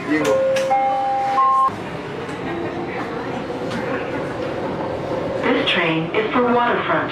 This train is for Waterfront.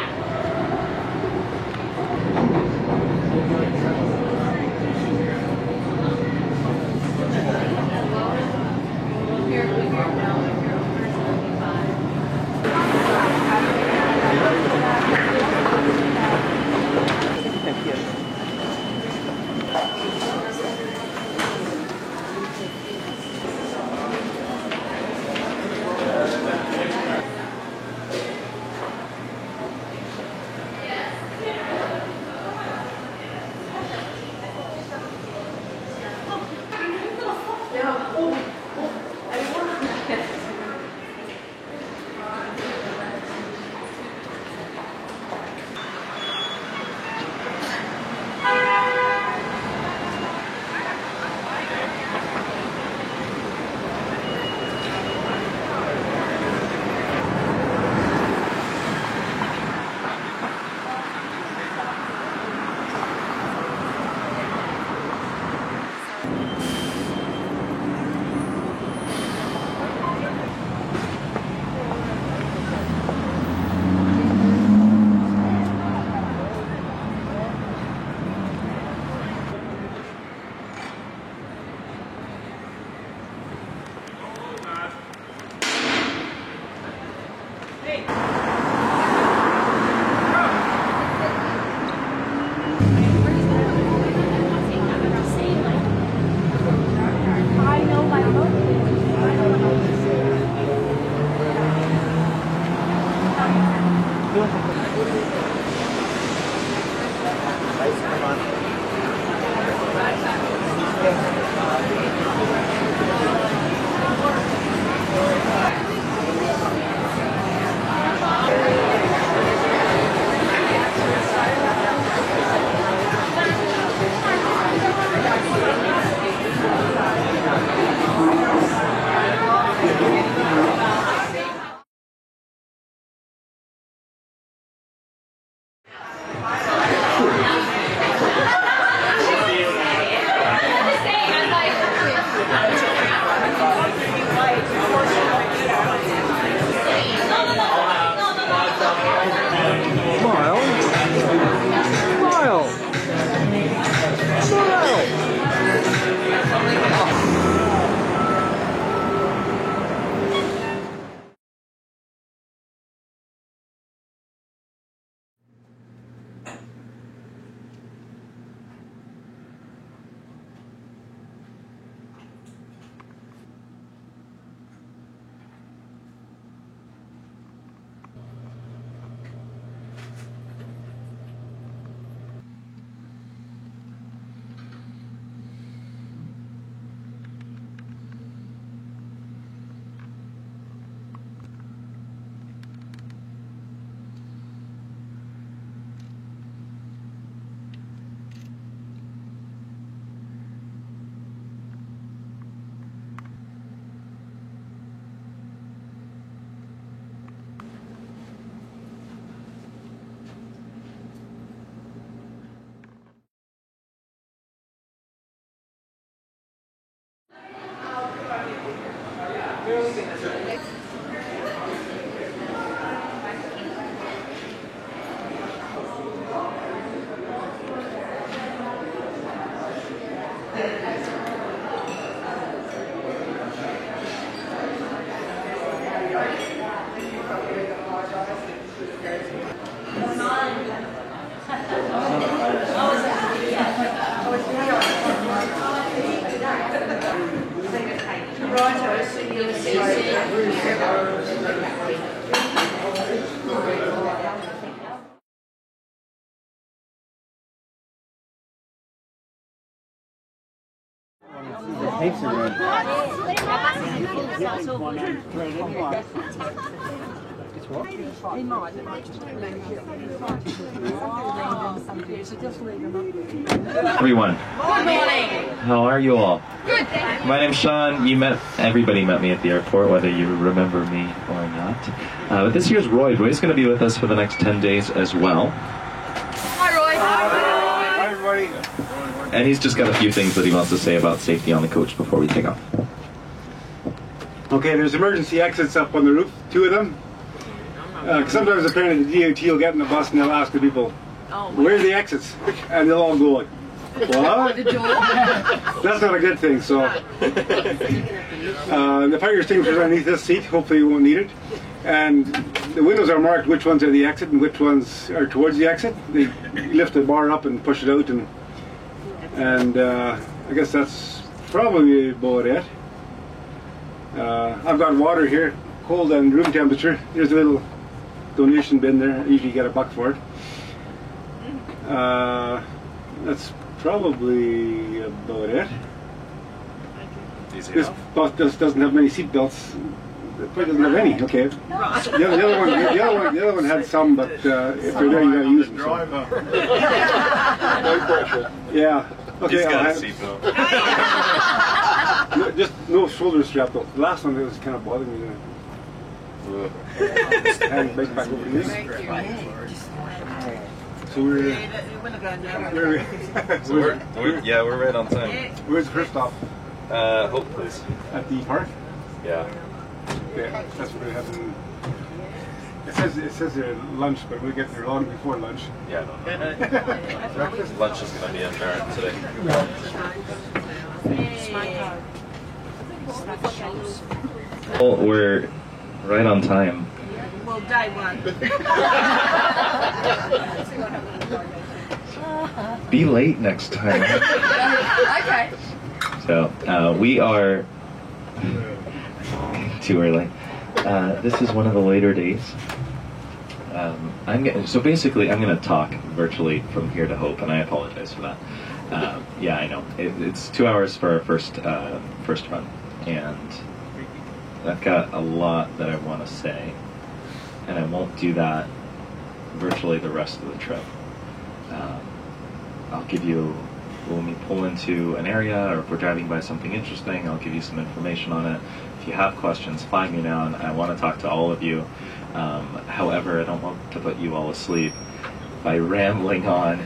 Tapes are red. Everyone. Good morning. How are you all? Good, thank you. My name's Sean. Everybody met me at the airport, whether you remember me or not. But this year's Roy. Roy's going to be with us for the next 10 days as well. Hi, Roy. Hi, everybody. And he's just got a few things that he wants to say about safety on the coach before we take off. Okay, there's emergency exits up on the roof, 2 of them. Sometimes apparently the DOT will get in the bus and they'll ask the people, where are the exits? And they'll all go like, what? That's not a good thing, so. The fire extinguisher is underneath this seat, hopefully you won't need it. And the windows are marked which ones are the exit and which ones are towards the exit. They lift the bar up and push it out, and I guess that's probably about it. I've got water here, cold and room temperature. There's a little donation bin there. I usually get $1 for it. That's probably about it. This bus doesn't have many seat belts. It probably doesn't have any. Okay. The other one had some, but if they're there, you gotta use them. So. Yeah. Okay. He's got a seatbelt. Just no shoulder strap though. The last one was kind of bothering me. Hand back over the knees. So we're right on time. Where's the first stop? Hope, please. At the park? Yeah. Yeah, that's what we're having. It says there lunch, but we'll get there long before lunch. Yeah, breakfast? Lunch is going to be in there today. Well, we're right on time. Well, day one. Be late next time. Okay. So, we are too early. This is one of the later days. So basically, I'm going to talk virtually from here to Hope, and I apologize for that. Yeah, I know. It's 2 hours for our first run, and I've got a lot that I want to say, and I won't do that virtually the rest of the trip. I'll give you, when we pull into an area, or if we're driving by something interesting, I'll give you some information on it. If you have questions, flag me down. I want to talk to all of you. However, I don't want to put you all asleep by rambling on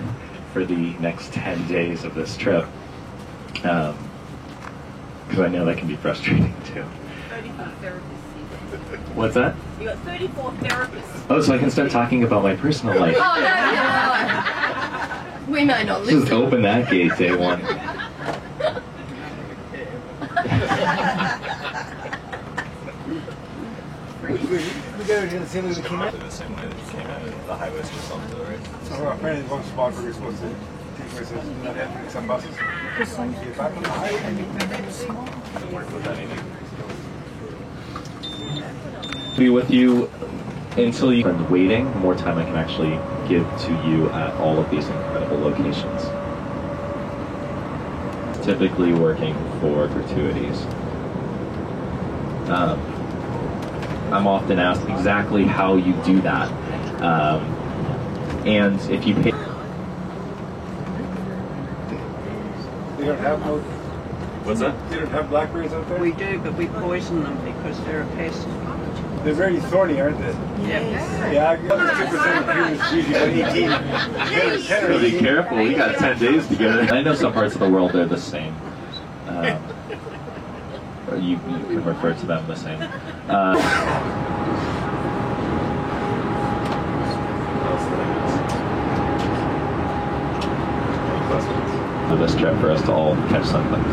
for the next 10 days of this trip. Because I know that can be frustrating too. 34 therapists. What's that? You got 34 therapists. Oh, so I can start talking about my personal life. Oh, no. We may not listen. Just open that gate, day one. We got it in the same way we came out. The same way that came out. The highway's just on the right. So apparently one spot where we're supposed to take places not entering some buses. Get back on the highway. Doesn't work with anything. Be with you until you end waiting. The more time I can actually give to you at all of these incredible locations. Typically working for gratuities. I'm often asked exactly how you do that. And if you pay... They don't have no... What's that? They don't have blackberries out there? We do, but we poison them because they're a pest. They're very thorny, aren't they? Yep. Yeah, I got 2% of humans usually about 18. 10 or Be 18. careful, we got 10 days together. I know some parts of the world are the same. Or you can refer to them the same. This trip for us to all catch something.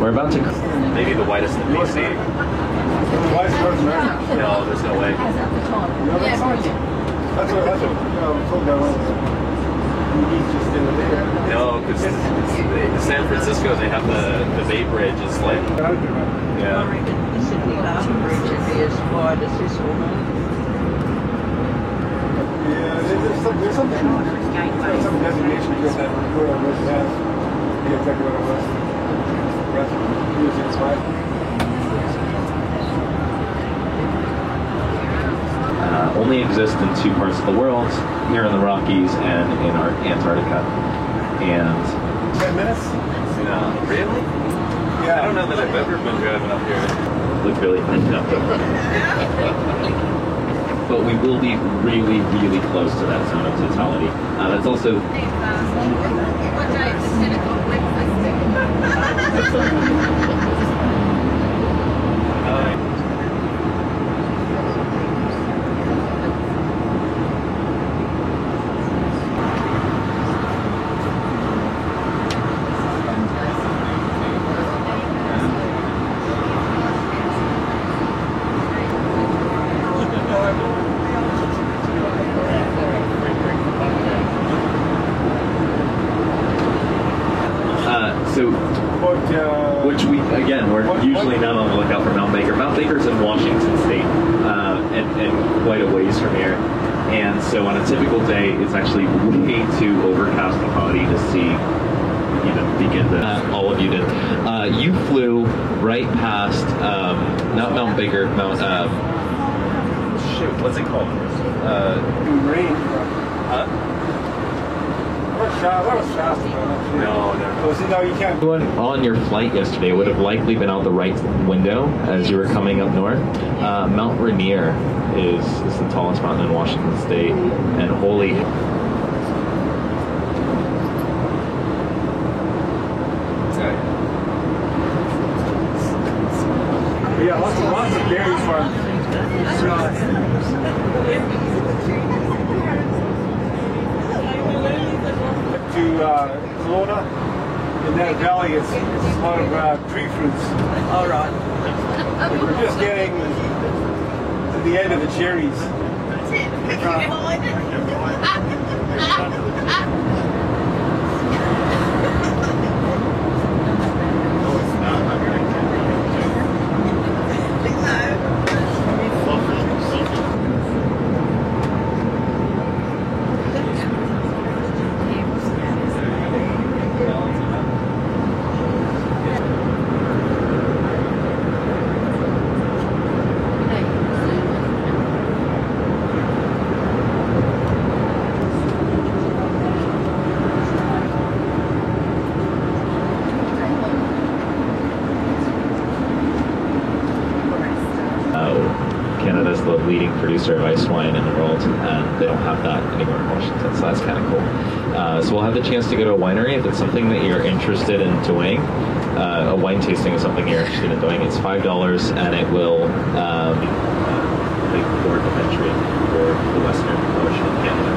We're about to... Maybe the whitest in BC. Why is it North America? No, there's no way. That's what told that one. He's just in the there. No, because San Francisco, they have the Bay Bridge is like... Yeah. I reckon the Sydney Harbour Bridge would be as wide as this one. Yeah, there's some designation because that where I was at. Yeah, exactly what it was. Music spot. Only exist in 2 parts of the world, here in the Rockies and in Antarctica. And 10 minutes? no, really? Yeah. I don't know that I've ever been driving up here. Look really fun. but we will be really, really close to that zone of totality. That's also... What day is the 10 o'clock which we're usually not on the lookout for Mount Baker. Mount Baker's in Washington State, and quite a ways from here. And so on a typical day, it's actually way too overcast and cloudy to see, begin to. All of you did. You flew right past, not Mount Baker, what's it called? Rain. Huh? That was fast. No. Oh, see, no, you can't. On your flight yesterday would have likely been out the right window as you were coming up north. Mount Rainier is the tallest mountain in Washington State, and holy. Yeah, lots of berry farms. To Kelowna, in that valley, it's a lot of tree fruits. All right. We're just getting to the end of the cherries. Canada's the leading producer of ice wine in the world, and they don't have that anywhere in Washington, so that's kind of cool. So we'll have the chance to go to a winery if it's something that you're interested in doing. A wine tasting is something you're interested in doing. It's $5, and it will make port of entry for the western portion of Canada.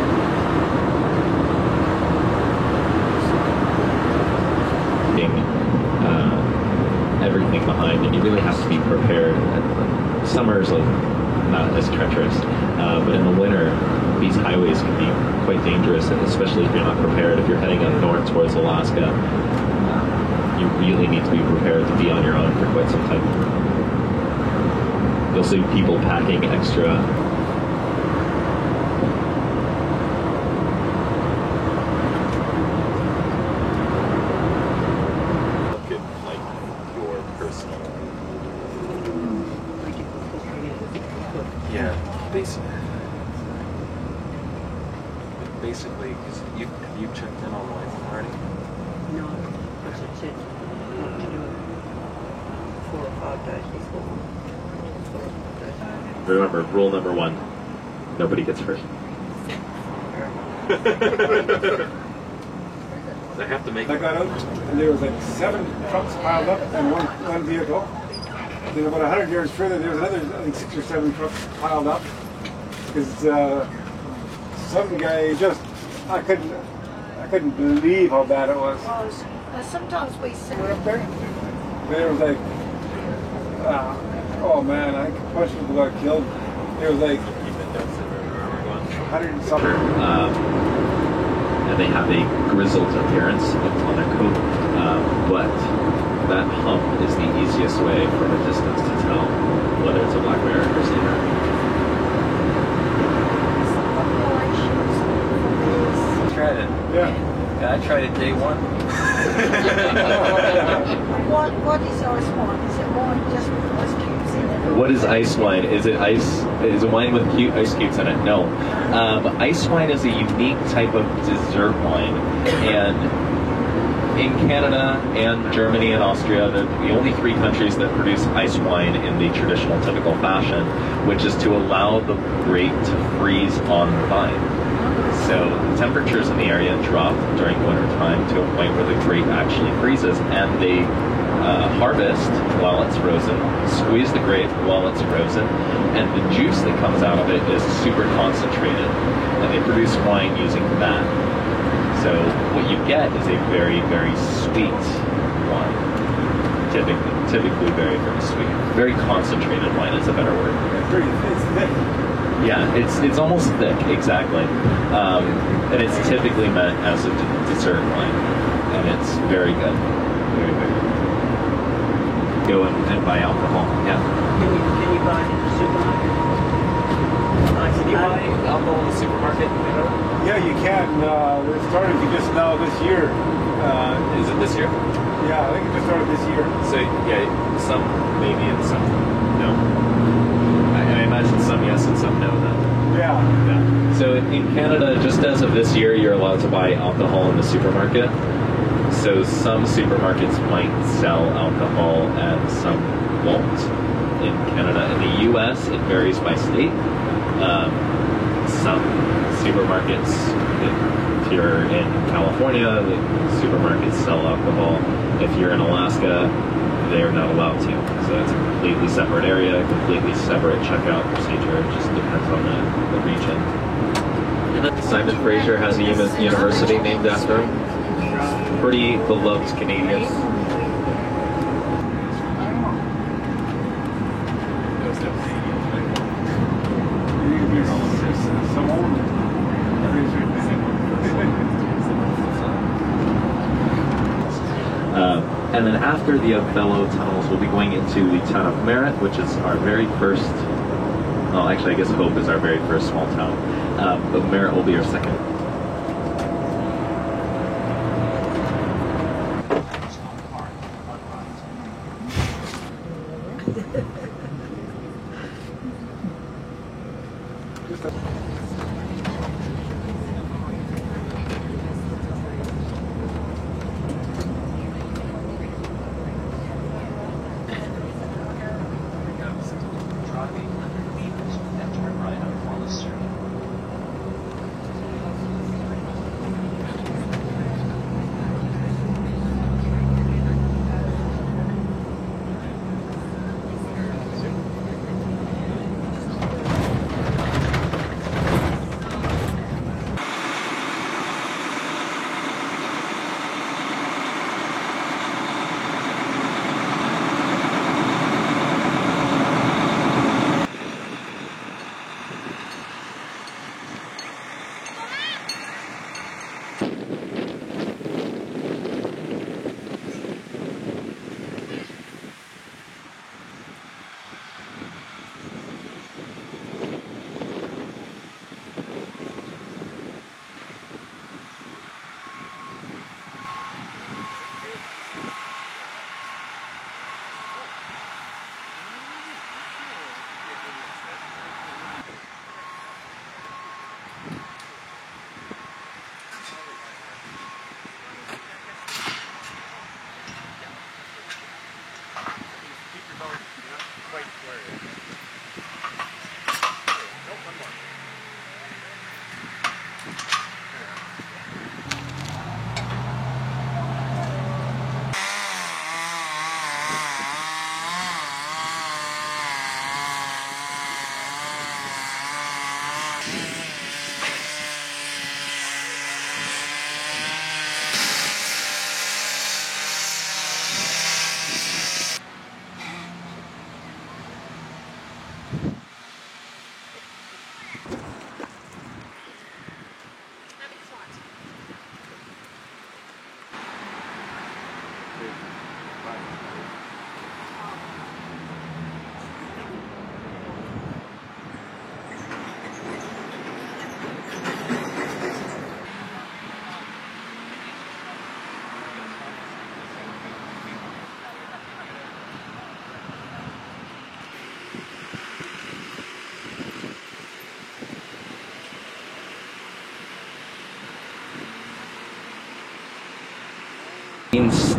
Everything behind, and you really have to be prepared. Summer's not as treacherous, but in the winter, these highways can be quite dangerous, and especially if you're not prepared. If you're heading up north towards Alaska, you really need to be prepared to be on your own for quite some time. You'll see people packing extra. Yeah, basically, because you checked in online already? No, because it said not to do it 4 or 5 days before. 4 or 5 days. Remember, rule number 1, nobody gets hurt. I have to make. I got out, and there was like 7 trucks piled up in one vehicle. Then about 100 yards further, there was another, I think, 6 or 7 trucks piled up. Because some guy just, I couldn't believe how bad it was. Sometimes we say. Went up there. There was like, oh man, I think a bunch of people got killed. There was like 100 and something. And they have a grizzled appearance on their coat, but that hump is the easiest way from a distance to tell whether it's a black bear or cedar. Tried it. Yeah. I tried it day 1. What is ice wine? Is it wine just with ice cubes in it? What is ice wine? Is it ice? Is it wine with ice cubes in it? No. Ice wine is a unique type of dessert wine, and in Canada and Germany and Austria, they're the only three countries that produce ice wine in the traditional typical fashion, which is to allow the grape to freeze on the vine. So the temperatures in the area drop during winter time to a point where the grape actually freezes, and they harvest while it's frozen, squeeze the grape while it's frozen, and the juice that comes out of it is super concentrated, and they produce wine using that. So what you get is a very, very sweet wine. Typically very, very sweet. Very concentrated wine is a better word. It's thick. Yeah, it's almost thick, exactly. And it's typically meant as a dessert wine. And it's very good. Very, very good. Go and buy alcohol, yeah. Can you buy it in the supermarket? Can you buy alcohol in the supermarket? Yeah, you can. We're starting to just now this year. Is it this year? Yeah, I think it just started this year. So yeah, some maybe and some no. I imagine some yes and some no then. Yeah. Yeah. So in Canada, just as of this year, you're allowed to buy alcohol in the supermarket. So some supermarkets might sell alcohol and some won't in Canada. In the US, it varies by state. Some supermarkets, if you're in California, the supermarkets sell alcohol. If you're in Alaska, they're not allowed to. So it's a completely separate area, completely separate checkout procedure. It just depends on the region. Simon Fraser has a university named after him. Pretty beloved Canadian. And then after the Othello tunnels, we'll be going into the town of Merritt, which is our very first, well, actually I guess Hope is our very first small town, but Merritt will be our second.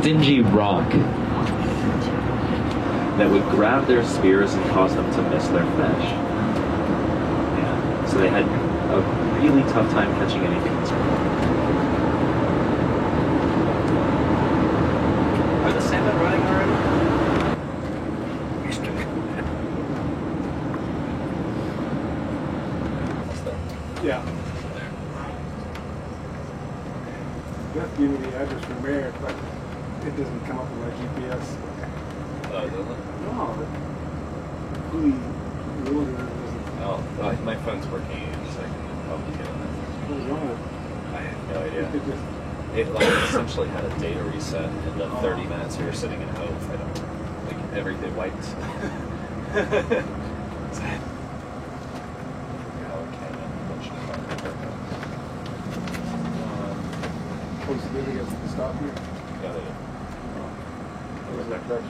stingy rock that would grab their spears and cause them to miss their fish. Yeah. So they had a really tough time catching anything. Are the salmon running already? Yeah. Just give me the address from Merritt, but it doesn't come up with my GPS. No. Really, Oh, my phone's working, so I can probably get on What's wrong with it. I have no idea. it? It just, It essentially had a data reset in the 30 minutes we were sitting in Hove. I don't everything wiped. What's the deal? Get to stop here? Yeah, they Was that correct?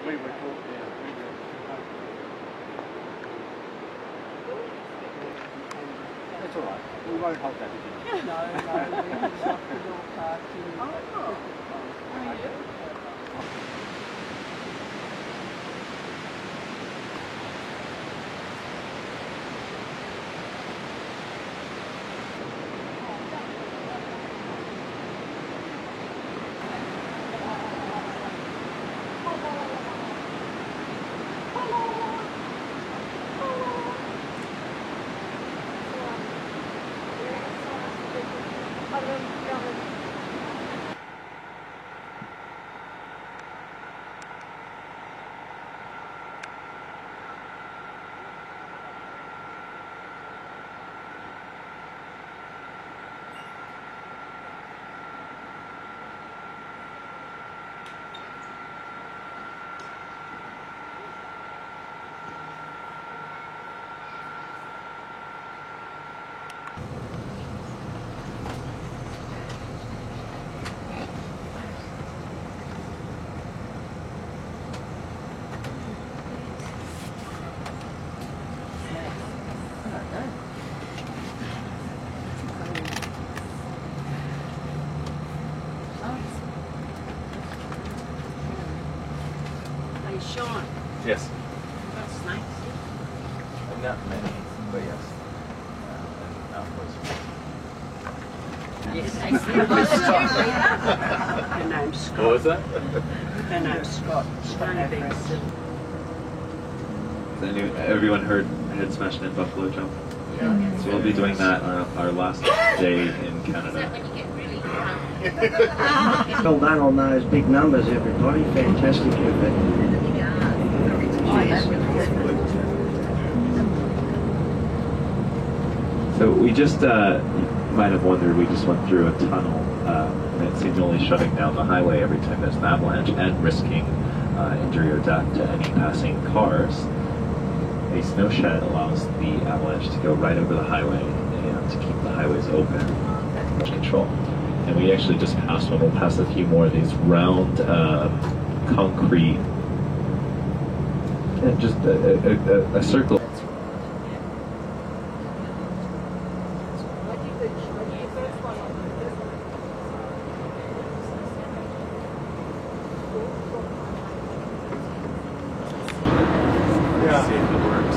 Wait, yeah. It's all right. We won't hold that again. No, we had soccer door parking. Oh. How are you? Hey, Sean, Yes. got snakes? Not many, but yes. Yes. Her name's Scott. What was that? Her name's Scott. Scott Evans. Has everyone heard Head Smashing in Buffalo Jump? Yeah. So we'll be doing that on our last day in Canada. Well done on those big numbers, everybody. Fantastic effort. So we just, you might have wondered, we just went through a tunnel, and it seems only shutting down the highway every time there's an avalanche and risking injury or death to any passing cars. A snow shed allows the avalanche to go right over the highway and to keep the highways open and control. And we actually just passed one. We'll pass a few more of these round concrete, and just a circle. Yeah. See if it works.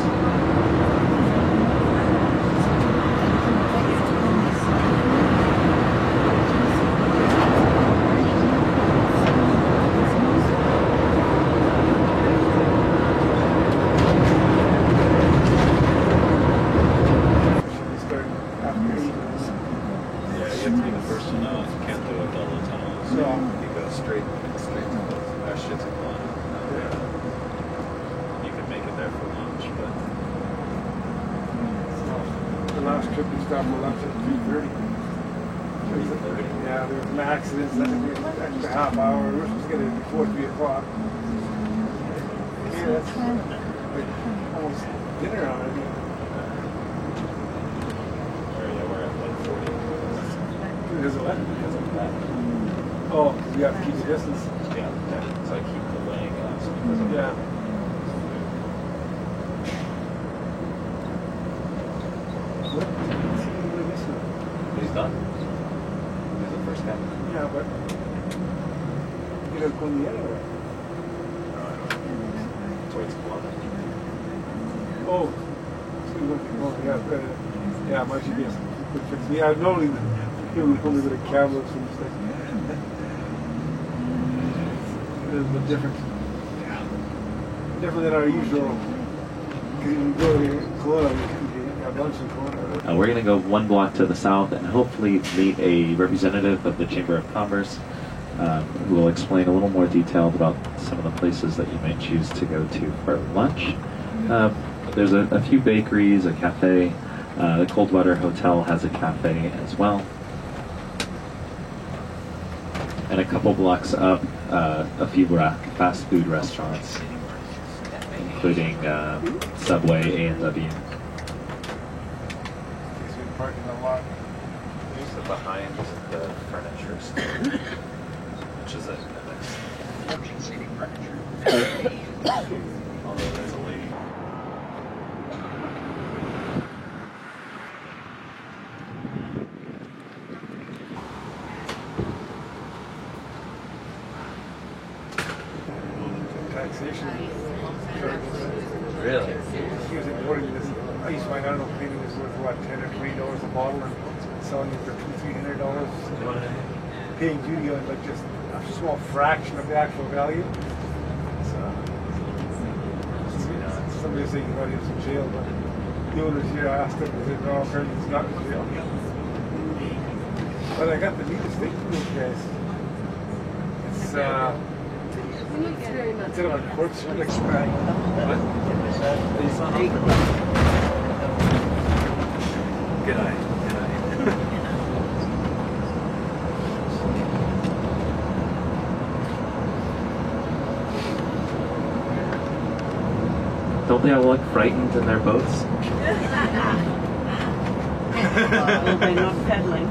Start after 8. Yeah, you have to be the first one out. You can't do a double tunnel. So You go straight to that shit's a climb. You can make it there for lunch, but the last trip we stopped, we left at 3:30. 3:30? Yeah, there was an accident. So that took an extra half hour. We were supposed to get in before 3 o'clock. Yeah, that's like almost dinner already. we're at 140. Because of what? Because of that. Oh, because you have to keep the distance. Yeah, so I keep delaying us because of Yeah. What? We're missing. He's done. He's the first guy. Yeah, but you don't go in the other way. Towards Columbus. Oh, so you went to go, yeah, yeah, my GPS could fix me. Yeah, normally only with a camera or something. It is a bit different. Different than our usual. Because you can go to Kelowna, you can have lunch in Kelowna. We're going to go one block to the south and hopefully meet a representative of the Chamber of Commerce who will explain a little more detail about some of the places that you might choose to go to for lunch. There's a few bakeries, a cafe. The Coldwater Hotel has a cafe as well. And a couple blocks up, a few fast food restaurants, including Subway, A&W. Parking a lot. So behind the furniture store, which is a nice. Although there's a lady. Taxation. Really? He was importing this. I used to find out cleaning is worth what, $10 or $20 a bottle, and selling it for $200-300. Paying duty on like just a small fraction of the actual value. So, somebody was saying he was in jail, but the owners here asked him, "Is it no, apparently he's not in jail." But I got the neatest thing for those guys. It's instead of a quartz, it's like spraying. He's on offer. Good eye. Don't they all look frightened in their boats? Well, they're not pedaling.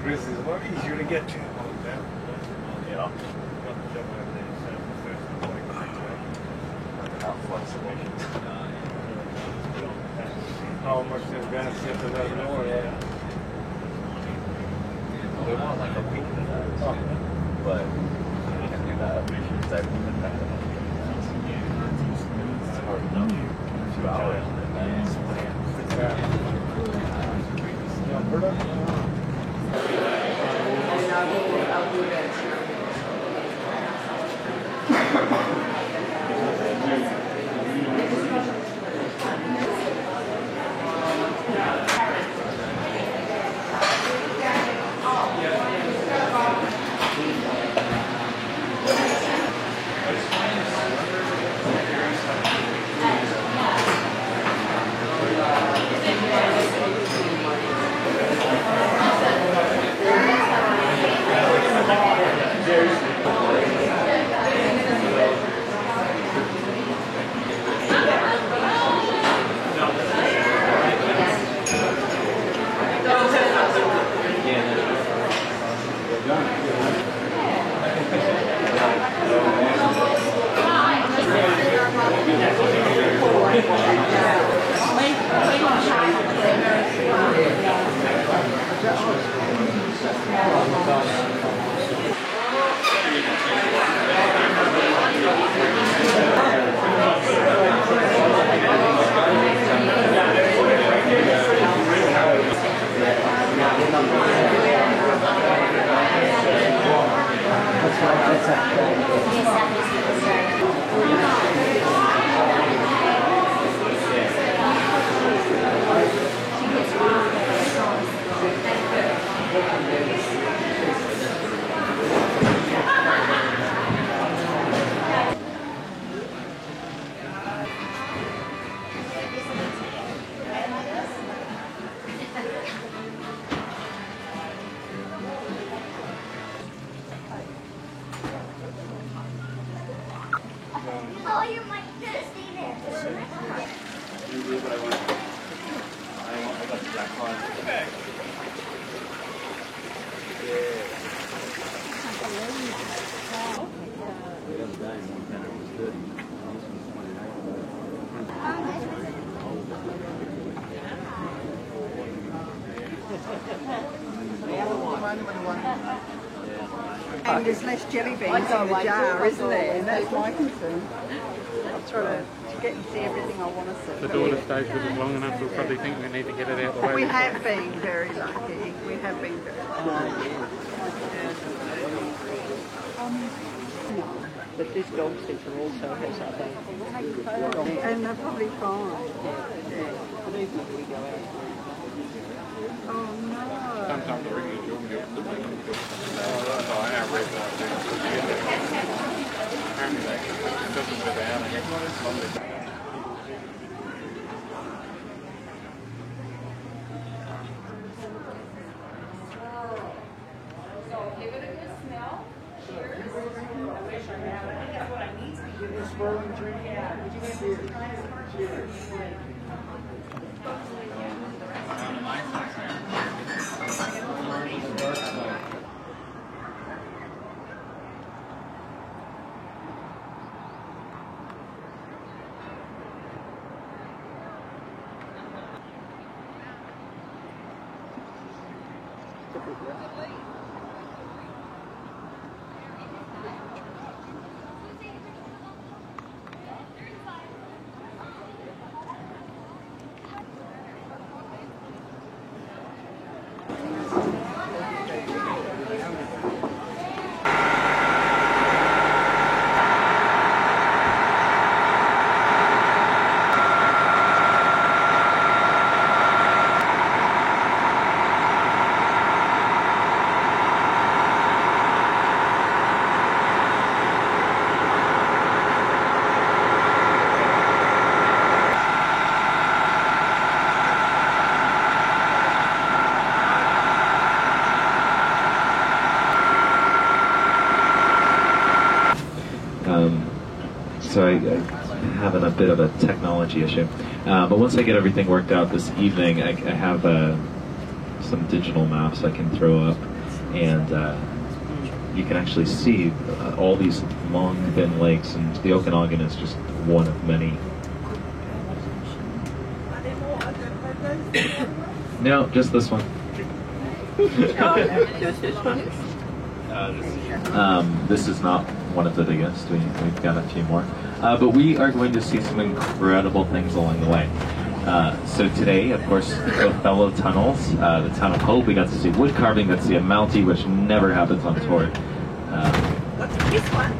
Grizzly is a lot easier to get to. Yeah. How flexible. How much in advance you have to let them know? They want like a week in advance. But you can do that exactly in advance. It's hard enough. 2 hours in advance. Alberta? Oh, you might just stay there. I got the black card. And there's less jelly beans in the jar, isn't there? And that's my concern. I'm trying to get and see everything I want to see. The daughter stays with us long enough, we'll probably think we need to get it out of the way. We have been very lucky. We have been very lucky. But this dog sitter also has other. And they're probably fine. Yeah. But even if we go out. Oh no. Sometimes I reckon you'll get the big one. Apparently it doesn't fit out. I guess not as lovely. So give it a good smell. Cheers. swirling tree? So I'm having a bit of a technology issue. But once I get everything worked out this evening, I have some digital maps I can throw up, and you can actually see all these long, thin lakes, and the Okanagan is just one of many. No, just this one. This is not one of the biggest. We've got a few more. But we are going to see some incredible things along the way. So today, of course, the fellow tunnels, the Town of Hope, we got to see wood carving, got to see a Mountie, which never happens on tour. What's this one?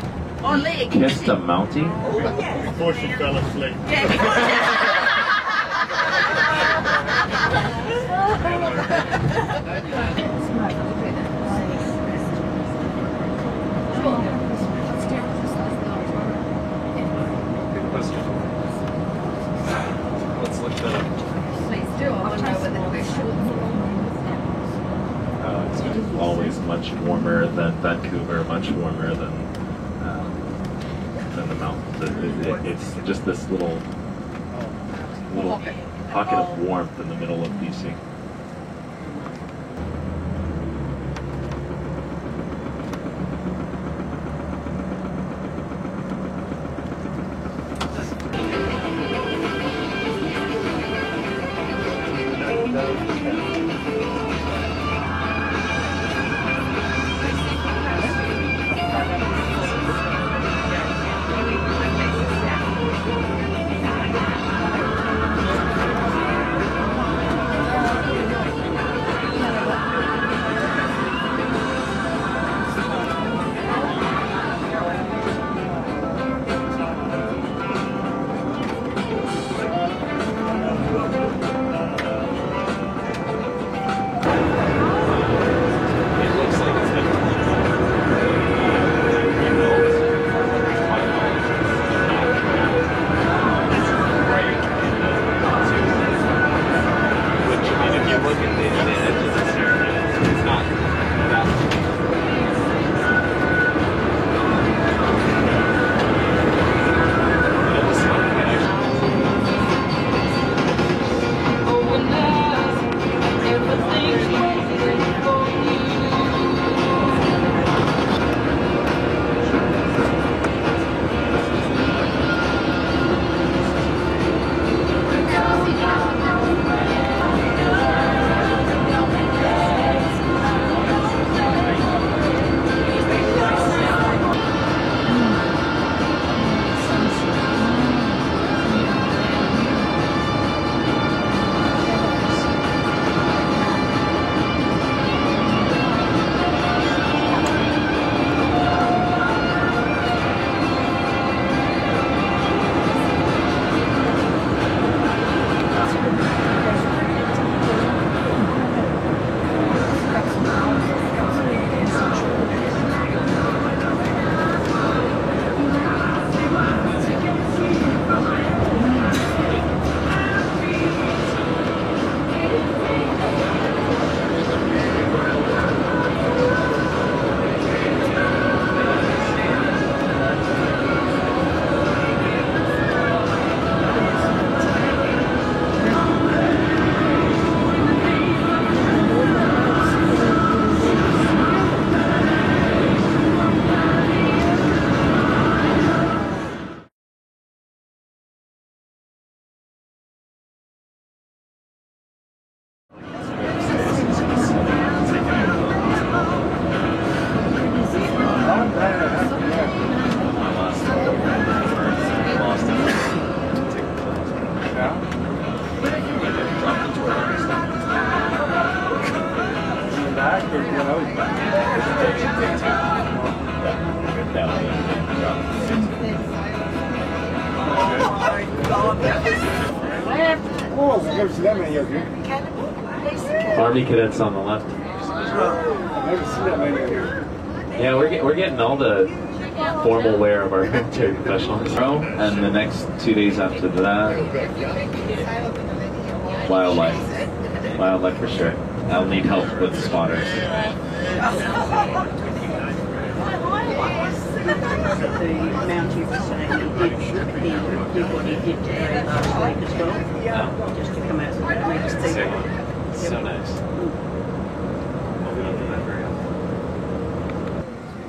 On leg. Kissed a Mountie? Oh, yes. Before she fell asleep. Yeah, Good question. Let's look that up. please do. I want to know whether we're sure. It's always much warmer than Vancouver, much warmer than the mountains. It's just this little pocket of warmth in the middle of BC. Oh, I've never seen that many out here. Army cadets on the left. I've never seen that many out here. Yeah, we're getting all the formal wear of our military professionals. And the next 2 days after that, wildlife for sure. I'll need help with spotters. The amount you were saying he did what he did today last week as well. Yeah. Just to come out and make us think. So nice.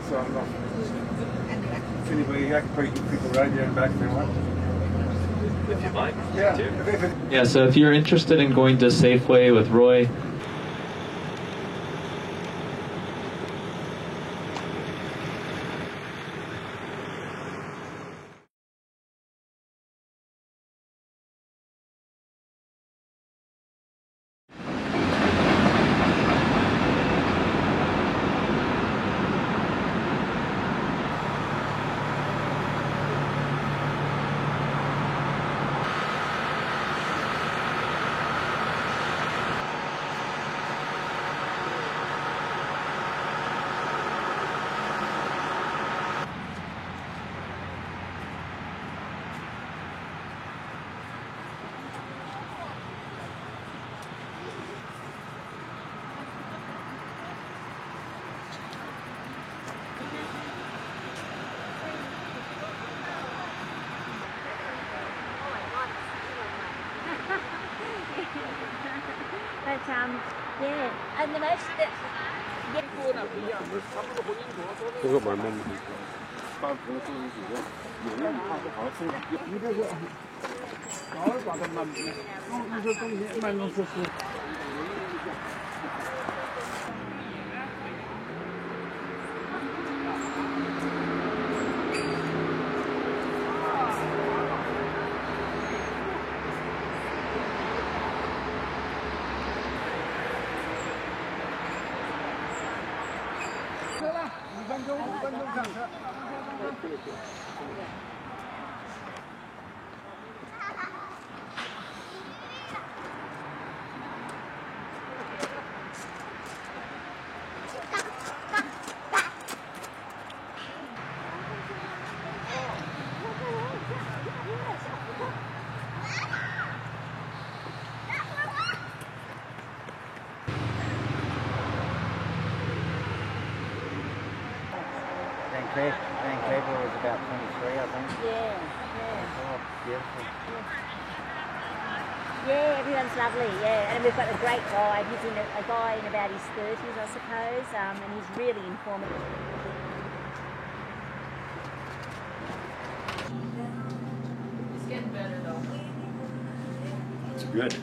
So I'm not. If anybody, I can probably get people right there and back if they want. If you'd like. Yeah. Yeah, so if you're interested in going to Safeway with Roy, But yeah, and the most that 그거 말만 Vancouver was about 23, I think. yeah. Oh, beautiful. Yeah, everyone's lovely, yeah. And we've got a great guide. He's a guy in about his 30s, I suppose, and he's really informative. It's getting better though. It's good.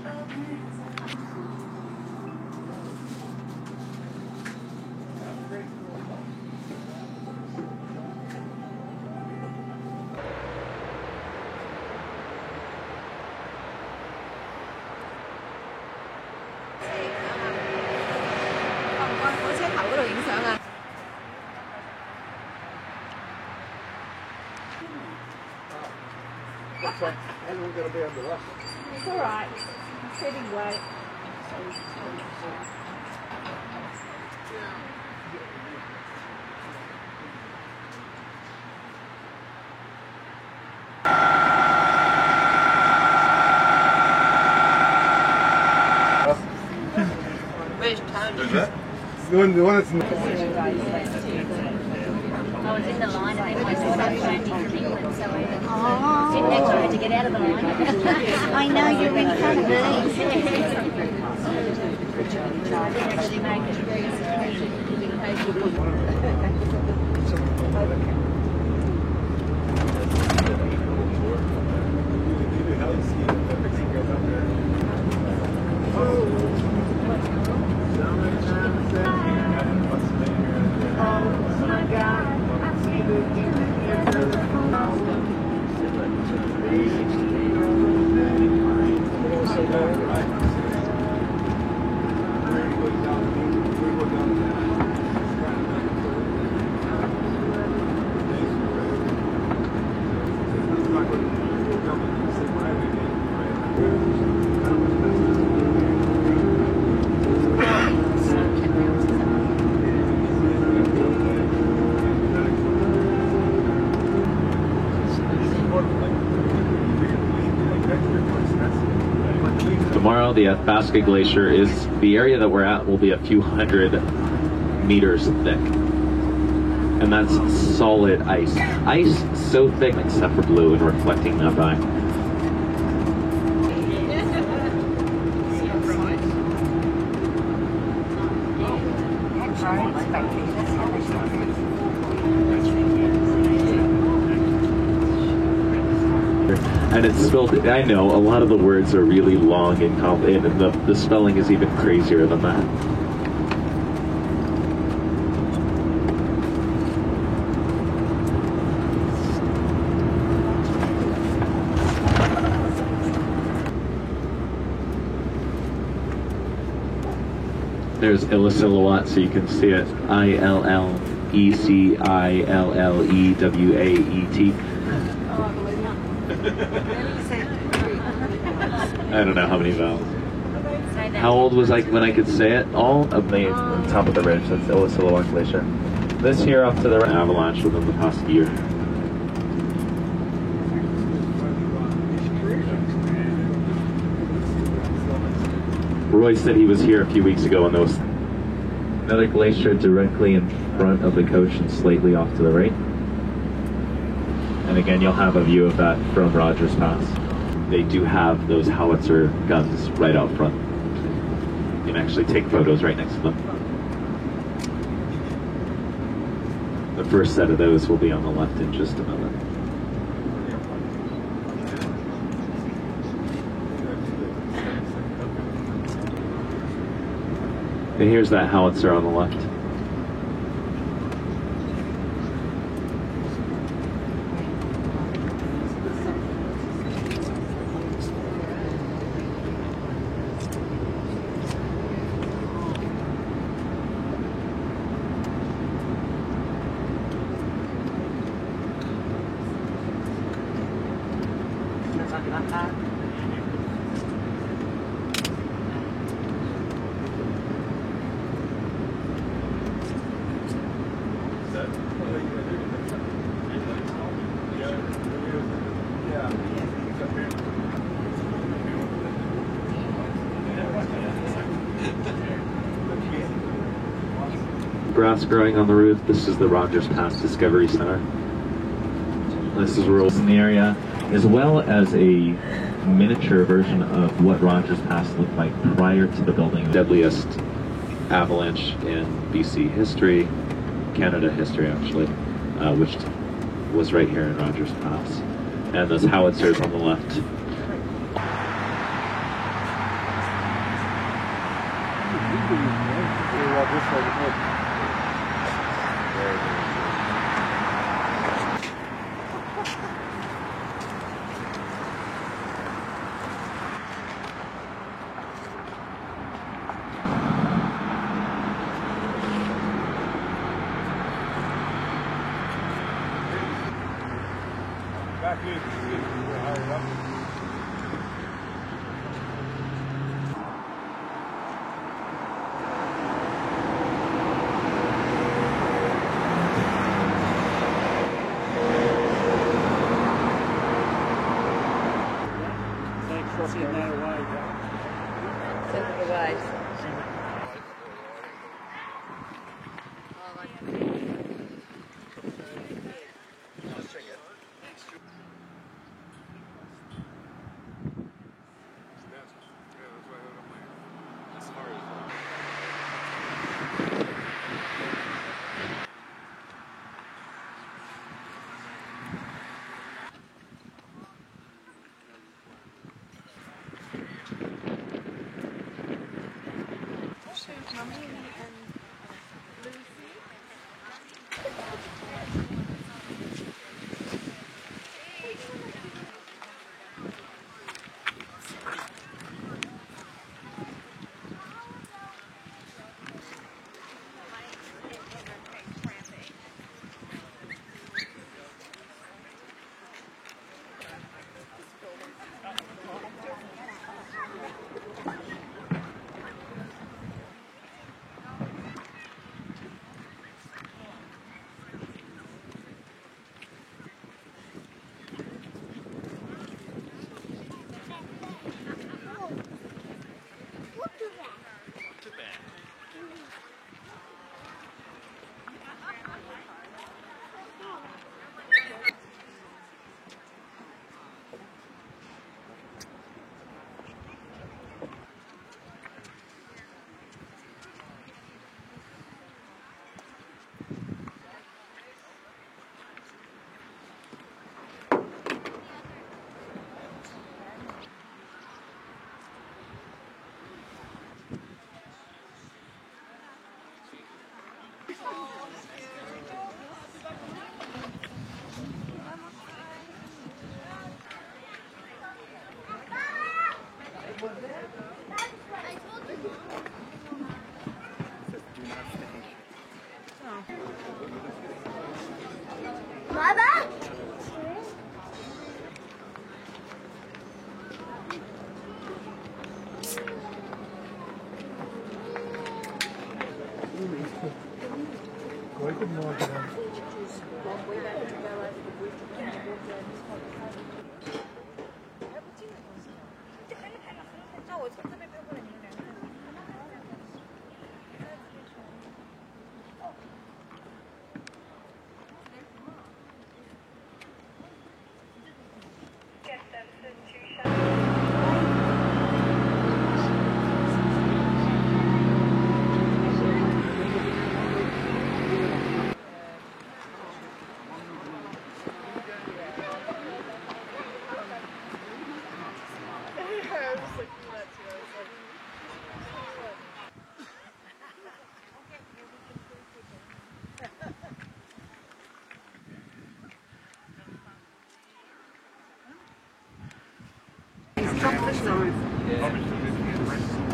Anyone got to be on the left? It's all right. Steady weight. Where's Tony? Is that? The one that's in the... I was in the line and then my daughter phoned in from England, so I didn't actually to get out of the line. I know you're in front of me. So I didn't actually make it. tomorrow, the Athabasca Glacier is, the area that we're at will be a few hundred meters thick. And that's solid ice. Ice so thick except for blue and reflecting that back. And it's spelled, I know, a lot of the words are really long and complicated, and the spelling is even crazier than that. There's Illecillewaet, so you can see it. Illecillewaet. I don't know how many vowels. How old was I when I could say it? All of the top of the ridge, that's Illecillewaet Glacier. This here up to the right, avalanche within the past year. Roy said he was here a few weeks ago and there was another glacier directly in front of the coach and slightly off to the right. And again, you'll have a view of that from Rogers Pass. They do have those howitzer guns right out front. You can actually take photos right next to them. The first set of those will be on the left in just a moment. And here's that howitzer on the left. Grass growing on the roof. This is the Rogers Pass Discovery Center. This is rules in the area, as well as a miniature version of what Rogers Pass looked like prior to the building. Deadliest avalanche in BC history, Canada history actually, which was right here in Rogers Pass. And those howitzers on the left.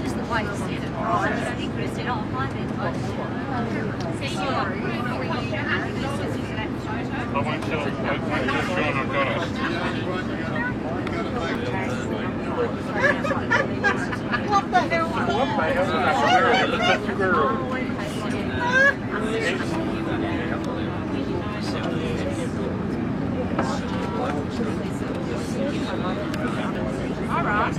Just the white seat. Oh, I think we said, oh, find it. What the hell? All right.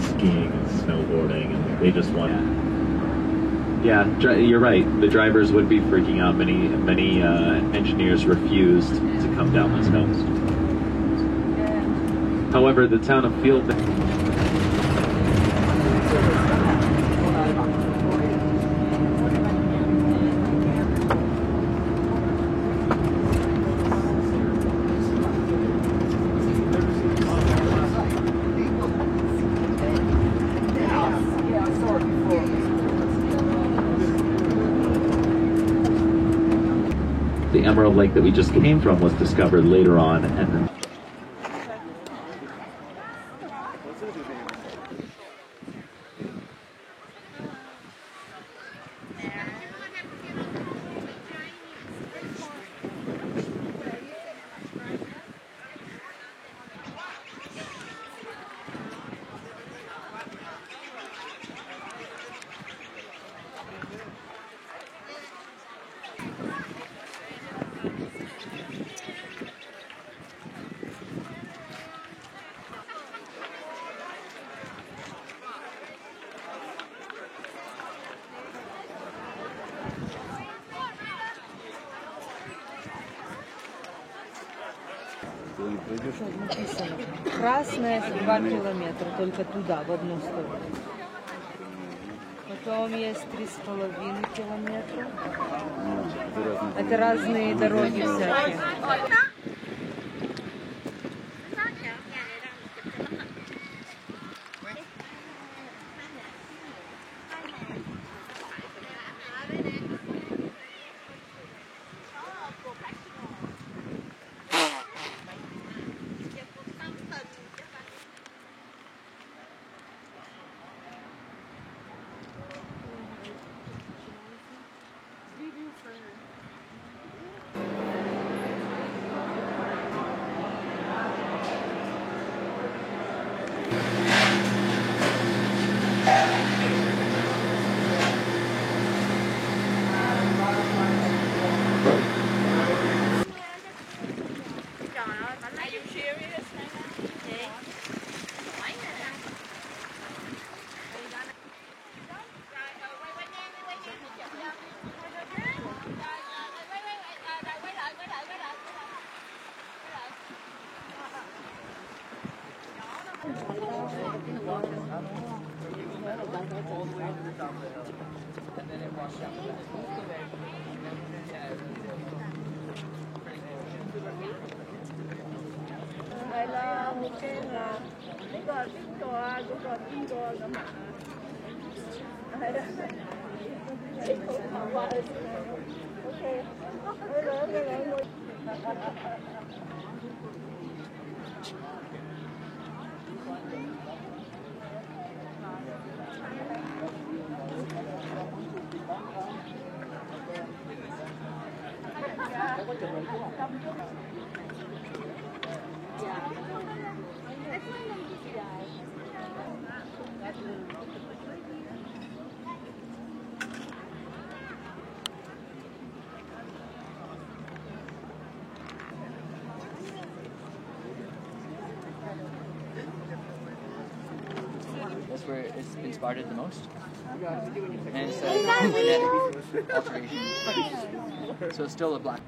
Skiing and snowboarding, and they just want. Yeah, you're right. The drivers would be freaking out. Many engineers refused to come down this coast. However, the town of Field. The Emerald Lake that we just came from was discovered later on, and Написано. Красная 2 километра, только туда, в одну сторону. Потом есть 3,5 километра. Это разные дороги всякие. Cái cò, cái cò, cái cò, cái cò, cái cò. That's where it's been spotted the most. And it's net alteration. So it's still a black.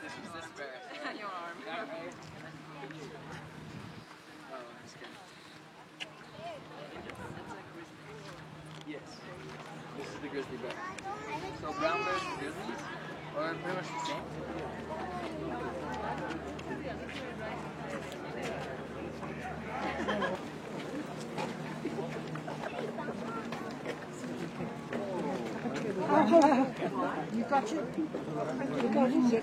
This is this bear. Your arm. That right? Oh, that's good. Yes. This is the grizzly bear. So brown bears and grizzlies are pretty much the same. You got it? You got it?